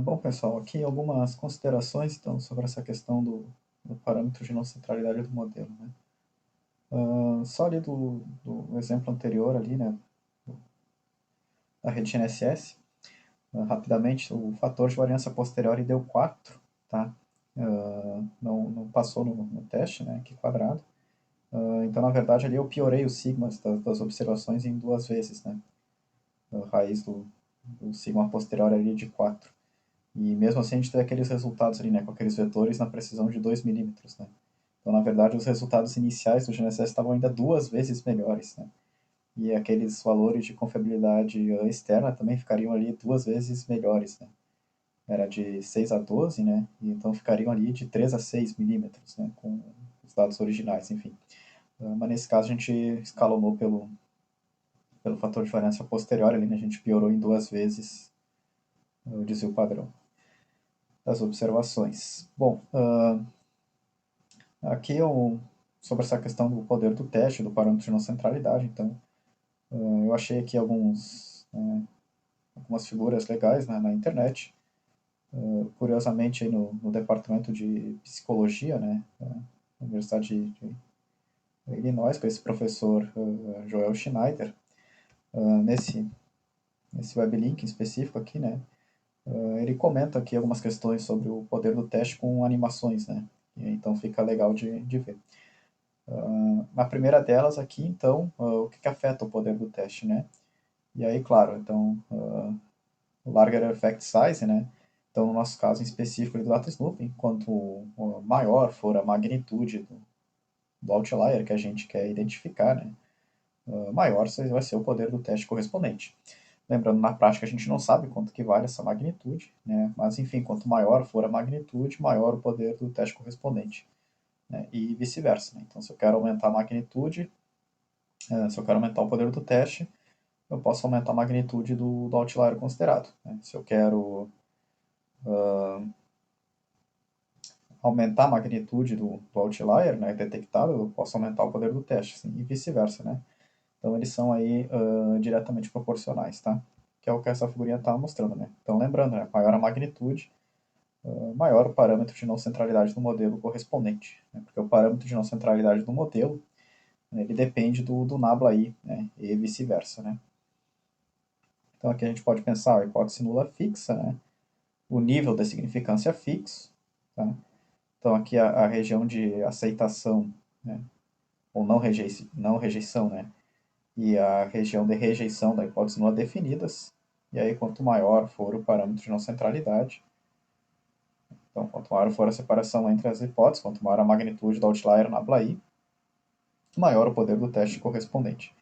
Bom, pessoal, aqui algumas considerações então, sobre essa questão do parâmetro de não centralidade do modelo. Né? Só ali do exemplo anterior, ali, né, da rede GNSS, rapidamente, o fator de variância posterior deu 4, tá? Não passou no teste, né, aqui quadrado. Então, na verdade, ali eu piorei os sigmas das observações em 2 vezes, né? A raiz do sigma posterior ali de 4. E mesmo assim a gente teve aqueles resultados ali, né, com aqueles vetores na precisão de 2 milímetros, né? Então, na verdade, os resultados iniciais do GNSS estavam ainda 2 vezes melhores, né? E aqueles valores de confiabilidade externa também ficariam ali 2 vezes melhores, né? Era de 6 a 12, né? E então ficariam ali de 3 a 6 milímetros, né? Com os dados originais, enfim. Mas nesse caso a gente escalonou pelo fator de variância posterior ali, né? A gente piorou em 2 vezes o desvio padrão das observações. Bom, aqui sobre essa questão do poder do teste, do parâmetro de não centralidade, então eu achei aqui algumas figuras legais, né, na internet. Curiosamente, aí no departamento de psicologia, né, da Universidade de Illinois, com esse professor Joel Schneider, nesse, nesse weblink em específico aqui, né, ele comenta aqui algumas questões sobre o poder do teste com animações, né, e então fica legal de ver. Na primeira delas aqui, então, o que afeta o poder do teste, né? E aí, claro, então, o larger effect size, né? Então, no nosso caso em específico do data snooping, quanto maior for a magnitude do outlier que a gente quer identificar, né? Maior vai ser o poder do teste correspondente. Lembrando, na prática a gente não sabe quanto que vale essa magnitude, né? Mas enfim, quanto maior for a magnitude, maior o poder do teste correspondente, né? E vice-versa, né? Então, se eu quero aumentar a magnitude, se eu quero aumentar o poder do teste, eu posso aumentar a magnitude do outlier considerado, né? Se eu quero aumentar a magnitude do outlier, né, detectado, eu posso aumentar o poder do teste, assim, e vice-versa, né? Então eles são aí diretamente proporcionais, tá? Que é o que essa figurinha está mostrando, né? Então lembrando, né, maior a magnitude, maior o parâmetro de não centralidade do modelo correspondente, né? Porque o parâmetro de não centralidade do modelo, né, ele depende do nabla aí, né? E vice-versa, né? Então aqui a gente pode pensar a hipótese nula fixa, né? O nível da significância fixo, tá? Então aqui a região de aceitação, né? Ou não rejeição, né? E a região de rejeição da hipótese nula definidas. E aí quanto maior for o parâmetro de não centralidade, então quanto maior for a separação entre as hipóteses, quanto maior a magnitude do outlier na BLAI, maior o poder do teste correspondente,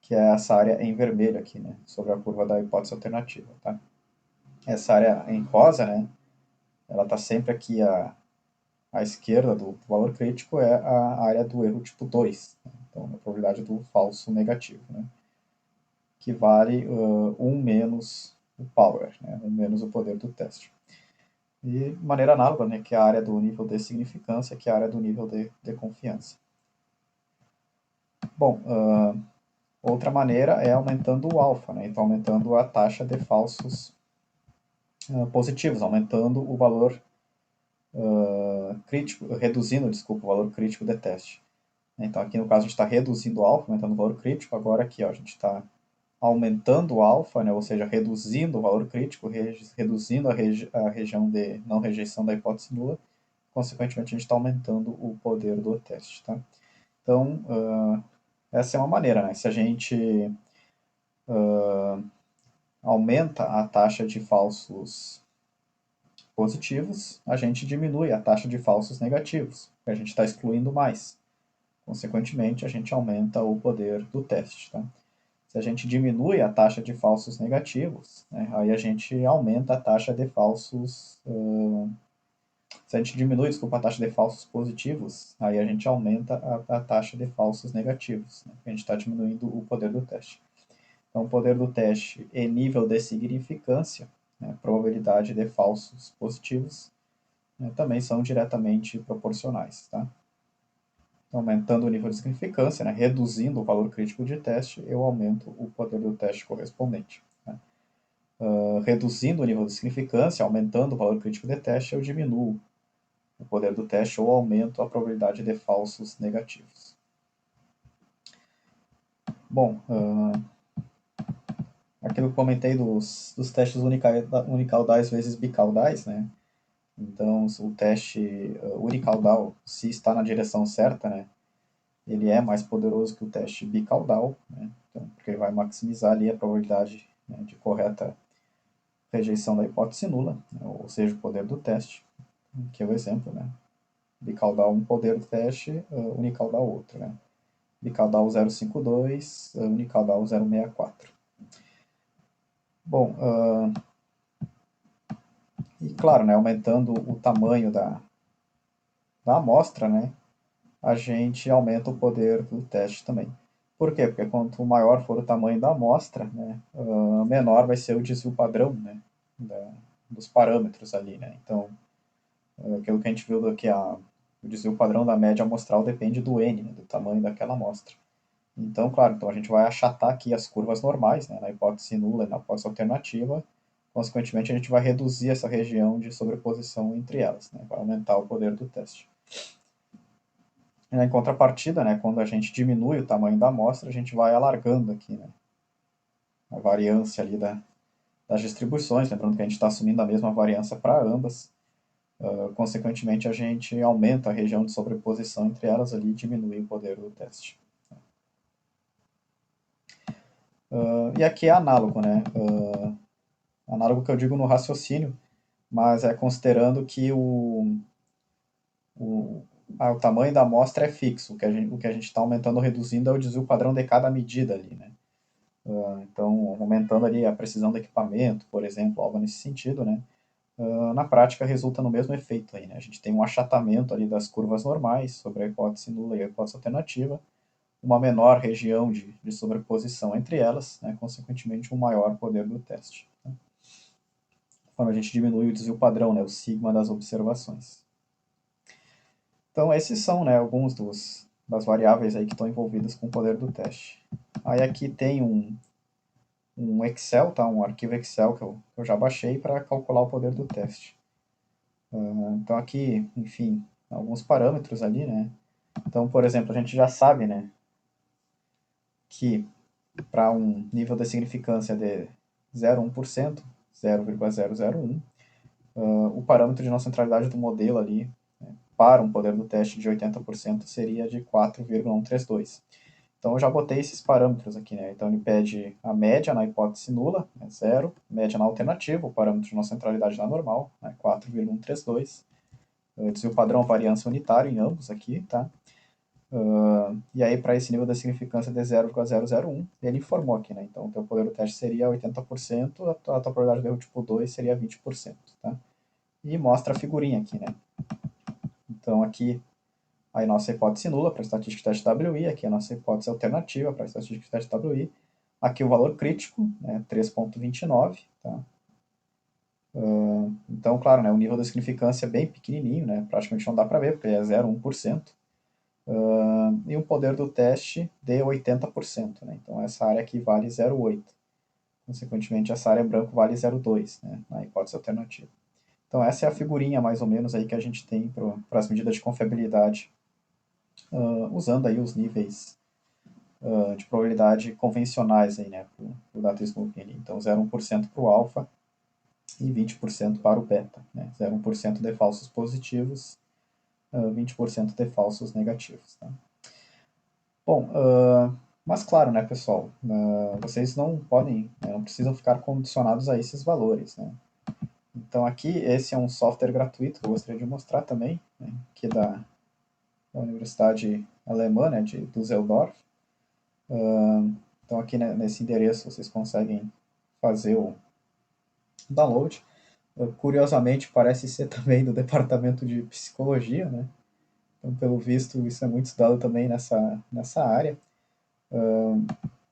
que é essa área em vermelho aqui, né? Sobre a curva da hipótese alternativa, tá? Essa área em rosa, né? Ela está sempre aqui à esquerda do valor crítico é a área do erro tipo 2, né? Então a probabilidade do falso negativo, né? Que vale 1 menos o power, né? 1 menos o poder do teste. E de maneira análoga, né, que é a área do nível de significância, que é a área do nível de confiança. Bom, outra maneira é aumentando o alfa, né? Então aumentando a taxa de falsos positivos, aumentando o valor crítico, reduzindo, desculpa, o valor crítico de teste. Então aqui no caso a gente está reduzindo o alfa, aumentando o valor crítico, agora aqui ó, a gente está aumentando o alfa, né, ou seja, reduzindo o valor crítico, reduzindo a região de não rejeição da hipótese nula, consequentemente a gente está aumentando o poder do teste. Tá? Então, essa é uma maneira, né? Se a gente aumenta a taxa de falsos positivos, a gente diminui a taxa de falsos negativos, porque a gente está excluindo mais. Consequentemente, a gente aumenta o poder do teste. Tá? Se a gente diminui a taxa de falsos negativos, né, aí a gente aumenta a taxa de falsos. Se a gente diminui, desculpa, a taxa de falsos positivos, aí a gente aumenta a taxa de falsos negativos. Né, a gente está diminuindo o poder do teste. Então, o poder do teste e nível de significância, né, probabilidade de falsos positivos, né, também são diretamente proporcionais. Tá? Então, aumentando o nível de significância, né, reduzindo o valor crítico de teste, eu aumento o poder do teste correspondente. Né? reduzindo o nível de significância, aumentando o valor crítico de teste, eu diminuo o poder do teste ou aumento a probabilidade de falsos negativos. Bom, aquilo que eu comentei dos testes unicaudais vezes bicaudais, né? Então, o teste unicaudal, se está na direção certa, né, ele é mais poderoso que o teste bicaudal, né, então, porque ele vai maximizar ali a probabilidade, né, de correta rejeição da hipótese nula, né, ou seja, o poder do teste, que é o exemplo, né? Bicaudal um poder do teste, unicaudal outro, né? Bicaudal 0,52, unicaudal 0,64. Bom, e claro, né, aumentando o tamanho da amostra, né, a gente aumenta o poder do teste também. Por quê? Porque quanto maior for o tamanho da amostra, né, menor vai ser o desvio padrão, né, dos parâmetros ali, né. Então, aquilo que a gente viu aqui, o desvio padrão da média amostral depende do N, né, do tamanho daquela amostra. Então, claro, então a gente vai achatar aqui as curvas normais, né, na hipótese nula e na hipótese alternativa. Consequentemente, a gente vai reduzir essa região de sobreposição entre elas, né, vai aumentar o poder do teste. Em contrapartida, né, quando a gente diminui o tamanho da amostra, a gente vai alargando aqui, né, a variância ali das distribuições, lembrando que a gente está assumindo a mesma variância para ambas. Consequentemente, a gente aumenta a região de sobreposição entre elas ali e diminui o poder do teste. E aqui é análogo, né? Análogo que eu digo no raciocínio, mas é considerando que o, o tamanho da amostra é fixo. O que a gente está aumentando ou reduzindo é o desvio padrão de cada medida ali, né? Então, aumentando ali a precisão do equipamento, por exemplo, algo nesse sentido, né? Na prática resulta no mesmo efeito aí, né? A gente tem um achatamento ali das curvas normais sobre a hipótese nula e a hipótese alternativa, uma menor região de sobreposição entre elas, né? Consequentemente um maior poder do teste. Né? Quando a gente diminui o desvio padrão, né? O sigma das observações. Então esses são, né, alguns das variáveis aí que estão envolvidas com o poder do teste. Aí aqui tem um Excel, tá? Um arquivo Excel que eu já baixei para calcular o poder do teste. Então aqui, enfim, alguns parâmetros ali, né? Então, por exemplo, a gente já sabe, né, que para um nível de significância de 0,1%, 0,001, o parâmetro de não centralidade do modelo ali, né, para um poder do teste de 80% seria de 4,132. Então eu já botei esses parâmetros aqui, né? Então ele pede a média na hipótese nula, né, 0, média na alternativa, o parâmetro de não centralidade na normal, né, 4,132. Desvio padrão, variância unitária em ambos aqui, tá? E aí, para esse nível de significância de 0,001, ele informou aqui, né? Então, o teu poder do teste seria 80%, a tua probabilidade de erro tipo 2 seria 20%, tá? E mostra a figurinha aqui, né? Então, aqui, a nossa hipótese nula para a estatística teste WI, aqui a nossa hipótese alternativa para a estatística teste WI, aqui o valor crítico, né? 3,29, tá? Então, claro, né? O nível de significância é bem pequenininho, né? Praticamente não dá para ver, porque é 0,1%. E o poder do teste de 80%. Né? Então, essa área aqui vale 0,8. Consequentemente, essa área branco vale 0,2, né? Na hipótese alternativa. Então, essa é a figurinha, mais ou menos, aí que a gente tem para as medidas de confiabilidade, usando aí os níveis de probabilidade convencionais aí, né, para o data smoothing. Então, 0,1% para o alfa e 20% para o beta. Né? 0,1% de falsos positivos, 20% de falsos negativos. Tá? Bom, mas claro, né, pessoal, vocês não podem, né, não precisam ficar condicionados a esses valores, né? Então aqui, esse é um software gratuito que eu gostaria de mostrar também, né, que é da Universidade Alemã, né, de Düsseldorf. Então aqui, né, nesse endereço vocês conseguem fazer o download. Curiosamente, parece ser também do departamento de psicologia, né? Então, pelo visto, isso é muito estudado também nessa área.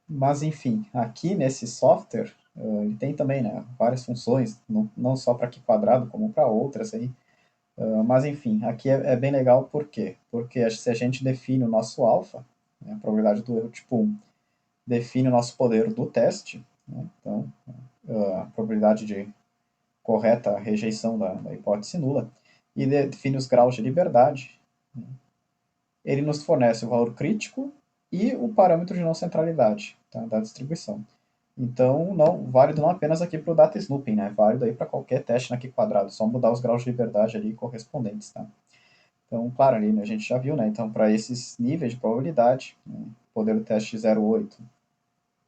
Mas, enfim, aqui nesse software, ele tem também, né, várias funções, não só para aqui quadrado, como para outras aí. Mas, enfim, aqui é bem legal, por quê? Porque se a gente define o nosso alfa, né, a probabilidade do erro tipo 1, define o nosso poder do teste, né, então probabilidade de correta rejeição da hipótese nula, e define os graus de liberdade. Ele nos fornece o valor crítico e o parâmetro de não centralidade, tá, da distribuição. Então, válido não apenas aqui para o data snooping, né? Válido aí para qualquer teste na Q quadrado, só mudar os graus de liberdade ali correspondentes, tá? Então, claro, ali a gente já viu, né? Então, para esses níveis de probabilidade, né, poder do teste 0,8,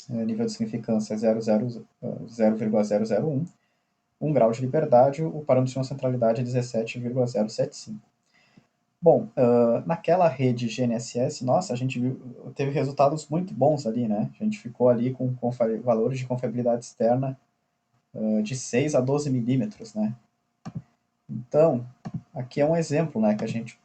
nível de significância 0,0001, 1 grau de liberdade, o parâmetro de não centralidade é 17,075. Bom, naquela rede GNSS, nossa, a gente teve resultados muito bons ali, né? A gente ficou ali com valores de confiabilidade externa de 6 a 12 milímetros, né? Então, aqui é um exemplo, né, que a gente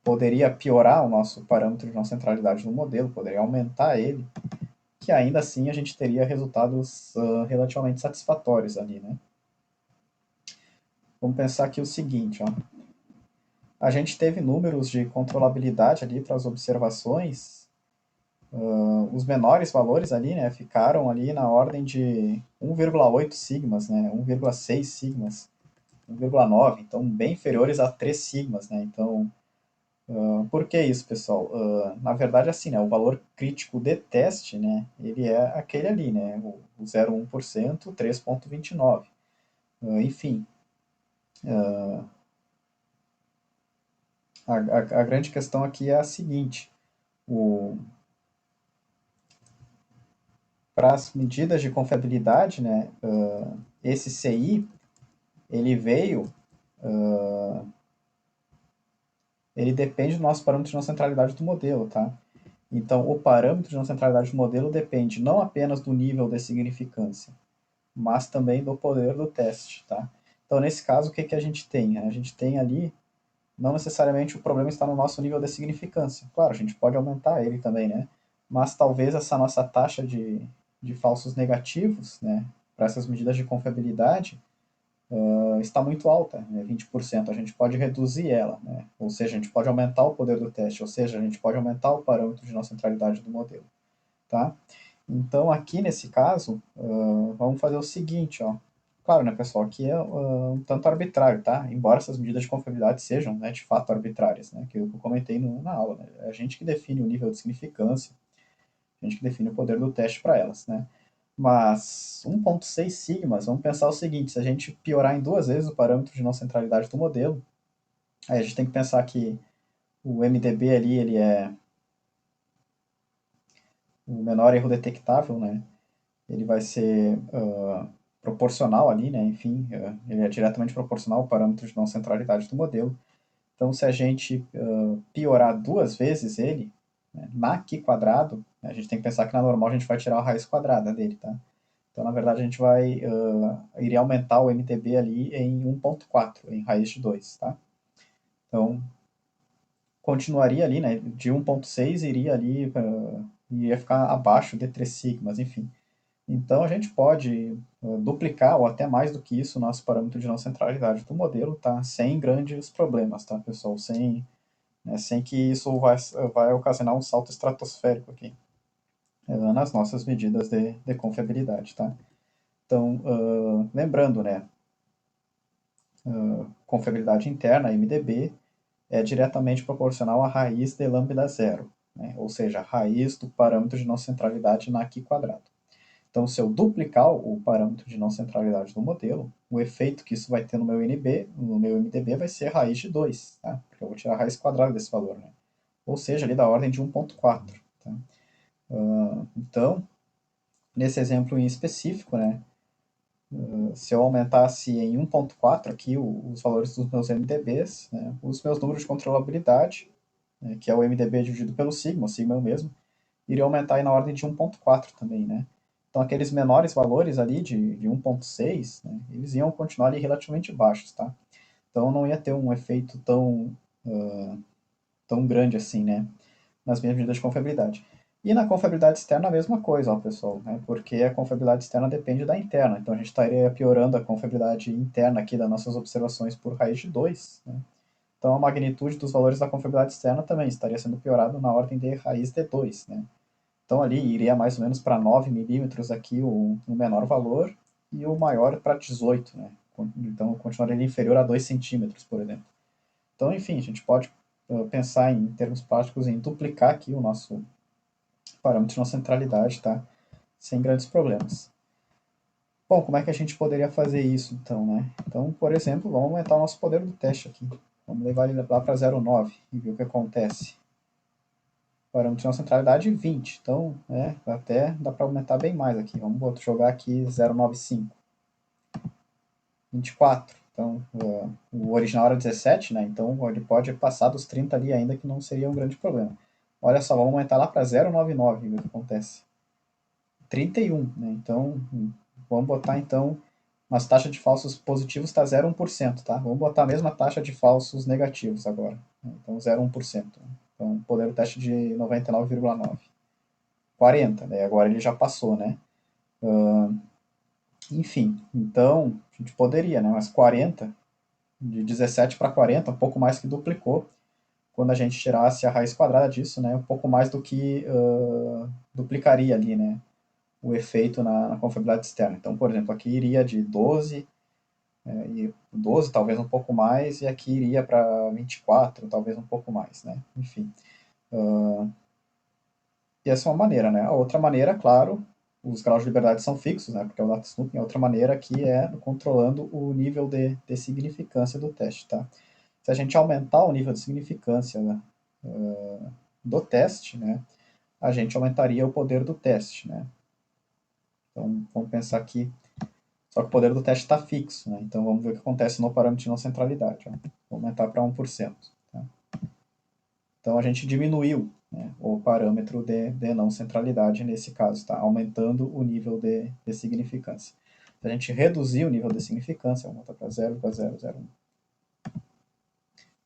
poderia piorar o nosso parâmetro de não centralidade no modelo, poderia aumentar ele, que ainda assim a gente teria resultados relativamente satisfatórios ali, né? Vamos pensar aqui o seguinte, ó. A gente teve números de controlabilidade ali para as observações, os menores valores ali, né, ficaram ali na ordem de 1,8 sigmas, né, 1,6 sigmas, 1,9, então bem inferiores a 3 sigmas, né, então por que isso, pessoal? Na verdade, assim, né, o valor crítico de teste, né, ele é aquele ali, né, o 0,1%, 3,29. Enfim, a grande questão aqui é a seguinte, para as medidas de confiabilidade, né, esse CI, ele veio, ele depende do nosso parâmetro de não centralidade do modelo, tá? Então, o parâmetro de não centralidade do modelo depende não apenas do nível de significância, mas também do poder do teste, tá? Então, nesse caso, o que a gente tem? A gente tem ali, não necessariamente o problema está no nosso nível de significância. Claro, a gente pode aumentar ele também, né? Mas talvez essa nossa taxa de falsos negativos, né, para essas medidas de confiabilidade, está muito alta, né, 20%. A gente pode reduzir ela, né? Ou seja, a gente pode aumentar o poder do teste, ou seja, a gente pode aumentar o parâmetro de não centralidade do modelo, tá? Então, aqui nesse caso, vamos fazer o seguinte, ó. Claro, né, pessoal, aqui é um tanto arbitrário, tá? Embora essas medidas de confiabilidade sejam, né, de fato arbitrárias, né, que eu comentei na aula, né? É a gente que define o nível de significância, a gente que define o poder do teste para elas, né? Mas 1,6 sigmas, vamos pensar o seguinte, se a gente piorar em duas vezes o parâmetro de não centralidade do modelo, aí a gente tem que pensar que o MDB ali, ele é o menor erro detectável, né? Ele vai ser proporcional ali, né? Enfim, ele é diretamente proporcional ao parâmetro de não centralidade do modelo. Então, se a gente piorar duas vezes ele, né, na Q quadrado, a gente tem que pensar que na normal a gente vai tirar a raiz quadrada dele, tá? Então, na verdade, a gente iria aumentar o MDB ali em 1,4, em raiz de 2, tá? Então, continuaria ali, né? De 1,6 iria ali, iria ficar abaixo de 3 sigmas, enfim. Então, a gente pode duplicar ou até mais do que isso o nosso parâmetro de não centralidade do modelo, tá? Sem grandes problemas, tá, pessoal? Sem que isso vai ocasionar um salto estratosférico aqui nas nossas medidas de confiabilidade, tá? Então, lembrando, né, confiabilidade interna, MDB, é diretamente proporcional à raiz de lambda zero, né? Ou seja, a raiz do parâmetro de não centralidade na Q quadrado. Então, se eu duplicar o parâmetro de não centralidade do modelo, o efeito que isso vai ter no meu MDB vai ser raiz de 2, tá? Porque eu vou tirar a raiz quadrada desse valor, né? Ou seja, ali da ordem de 1,4. Tá? Então, nesse exemplo em específico, né, se eu aumentasse em 1,4 aqui os valores dos meus MDBs, né, os meus números de controlabilidade, né, que é o MDB dividido pelo sigma, o sigma é o mesmo, iria aumentar aí na ordem de 1,4 também, né? Então, aqueles menores valores ali de 1,6, né, eles iam continuar ali relativamente baixos, tá? Então, não ia ter um efeito tão grande assim, né, nas minhas medidas de confiabilidade. E na confiabilidade externa a mesma coisa, ó, pessoal, né, porque a confiabilidade externa depende da interna. Então, a gente estaria piorando a confiabilidade interna aqui das nossas observações por raiz de 2, né? Então, a magnitude dos valores da confiabilidade externa também estaria sendo piorado na ordem de raiz de 2, né? Então ali iria mais ou menos para 9 milímetros aqui o menor valor e o maior para 18, né? Então continuaria inferior a 2 centímetros, por exemplo. Então, enfim, a gente pode pensar em termos práticos em duplicar aqui o nosso parâmetro de não centralidade, tá? Sem grandes problemas. Bom, como é que a gente poderia fazer isso então, né? Então, por exemplo, vamos aumentar o nosso poder do teste aqui. Vamos levar ele lá para 0,9 e ver o que acontece. Parâmetro de não centralidade 20. Então, até dá para aumentar bem mais aqui. Vamos jogar aqui 0,95. 24. Então, o original era 17, né? Então, ele pode passar dos 30 ali ainda, que não seria um grande problema. Olha só, vamos aumentar lá para 0,99 e ver o que acontece. 31, né? Então, vamos botar então, nas taxas de falsos positivos está 0,1%, tá? Vamos botar a mesma taxa de falsos negativos agora. Então, 0,1%. Então, poder do teste de 99,9. 40, né? Agora ele já passou, né? Enfim, então, a gente poderia, né? Mas 40, de 17 para 40, um pouco mais que duplicou. Quando a gente tirasse a raiz quadrada disso, né? Um pouco mais do que duplicaria ali, né? O efeito na confiabilidade externa. Então, por exemplo, aqui iria de 12, e 12 talvez um pouco mais, e aqui iria para 24, talvez um pouco mais, né? Enfim. E essa é uma maneira, né? A outra maneira, claro, os graus de liberdade são fixos, né? Porque é o data snooping. A outra maneira aqui é controlando o nível de significância do teste, tá? Se a gente aumentar o nível de significância, né, do teste, né? A gente aumentaria o poder do teste, né? Então, vamos pensar aqui. Só que o poder do teste está fixo, né? Então, vamos ver o que acontece no parâmetro de não centralidade. Ó. Vou aumentar para 1%. Tá? Então, a gente diminuiu, né, o parâmetro de não centralidade nesse caso, tá? Aumentando o nível de significância. Se a gente reduzir o nível de significância, vamos botar para 0,001.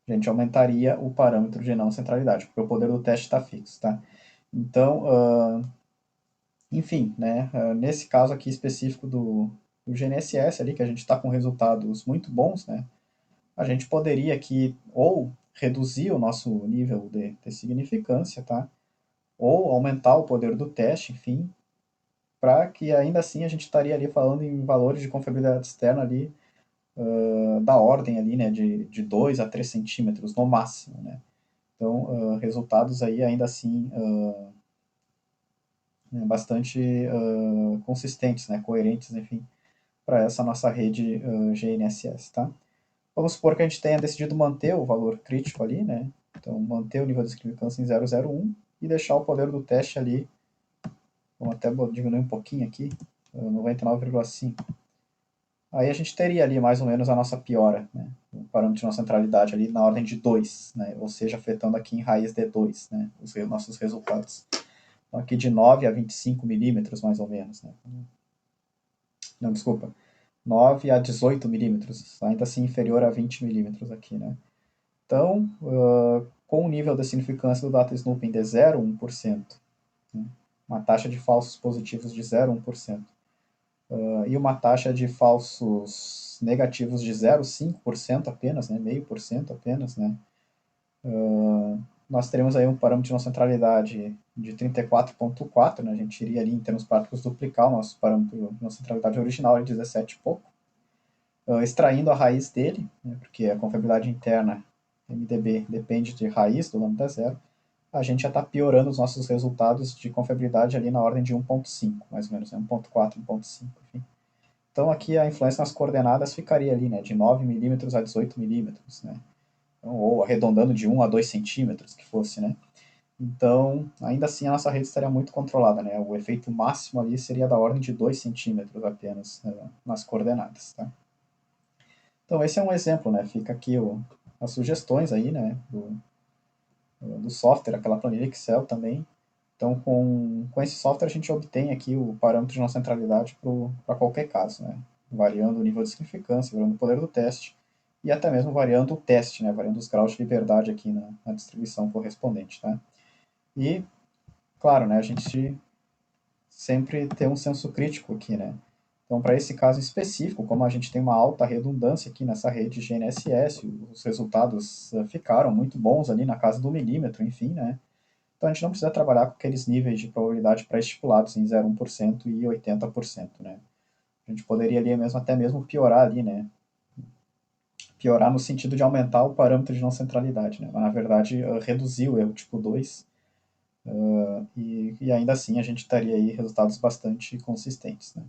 A gente aumentaria o parâmetro de não centralidade, porque o poder do teste está fixo, tá? Então, enfim, né, nesse caso aqui específico do GNSS ali, que a gente está com resultados muito bons, né, a gente poderia aqui ou reduzir o nosso nível de significância, tá? Ou aumentar o poder do teste, enfim, para que ainda assim a gente estaria ali falando em valores de confiabilidade externa ali da ordem ali, né, de 2 a 3 centímetros no máximo, né? Então, resultados aí ainda assim bastante consistentes, né, coerentes, enfim, para essa nossa rede GNSS, tá? Vamos supor que a gente tenha decidido manter o valor crítico ali, né? Então, manter o nível de significância em 0,01 e deixar o poder do teste ali, vamos até diminuir um pouquinho aqui, 99,5. Aí a gente teria ali mais ou menos a nossa piora, né? O parâmetro de nossa centralidade ali na ordem de 2, né? Ou seja, afetando aqui em raiz de 2, né? Os nossos resultados. Então, aqui de 9 a 25 milímetros, mais ou menos, né? Não, desculpa. 9 a 18 milímetros, ainda assim inferior a 20 milímetros aqui, né? Então, com o nível de significância do data snooping de 0,1%, né? Uma taxa de falsos positivos de 0,1%, e uma taxa de falsos negativos de 0,5% apenas, né? 0,5% apenas, né? Nós teremos aí um parâmetro de não centralidade de 34,4, né? A gente iria ali, em termos práticos, duplicar o nosso parâmetro de não centralidade original de 17 e pouco, extraindo a raiz dele, né? Porque a confiabilidade interna MDB depende de raiz do lambda zero, a gente já está piorando os nossos resultados de confiabilidade ali na ordem de 1,5, mais ou menos, né? 1,4, 1,5, enfim. Então aqui a influência nas coordenadas ficaria ali, né, de 9 milímetros a 18 milímetros, né? Então, ou arredondando de 1 a 2 centímetros, que fosse, né? Então, ainda assim, a nossa rede estaria muito controlada, né? O efeito máximo ali seria da ordem de 2 centímetros apenas nas coordenadas, tá? Então, esse é um exemplo, né? Fica aqui as sugestões aí, né? Do software, aquela planilha Excel também. Então, com esse software, a gente obtém aqui o parâmetro de não centralidade para qualquer caso, né? Variando o nível de significância, variando o poder do teste, e até mesmo variando o teste, né? Variando os graus de liberdade aqui na distribuição correspondente, tá? E, claro, né? A gente sempre tem um senso crítico aqui, né? Então, para esse caso específico, como a gente tem uma alta redundância aqui nessa rede GNSS, os resultados ficaram muito bons ali na casa do milímetro, enfim, né? Então a gente não precisa trabalhar com aqueles níveis de probabilidade pré-estipulados em 0,1% e 80%, né? A gente poderia ali mesmo, até mesmo piorar ali, né? Piorar no sentido de aumentar o parâmetro de não centralidade, né? Mas, na verdade, reduzir o erro tipo 2 e ainda assim a gente teria aí resultados bastante consistentes, né?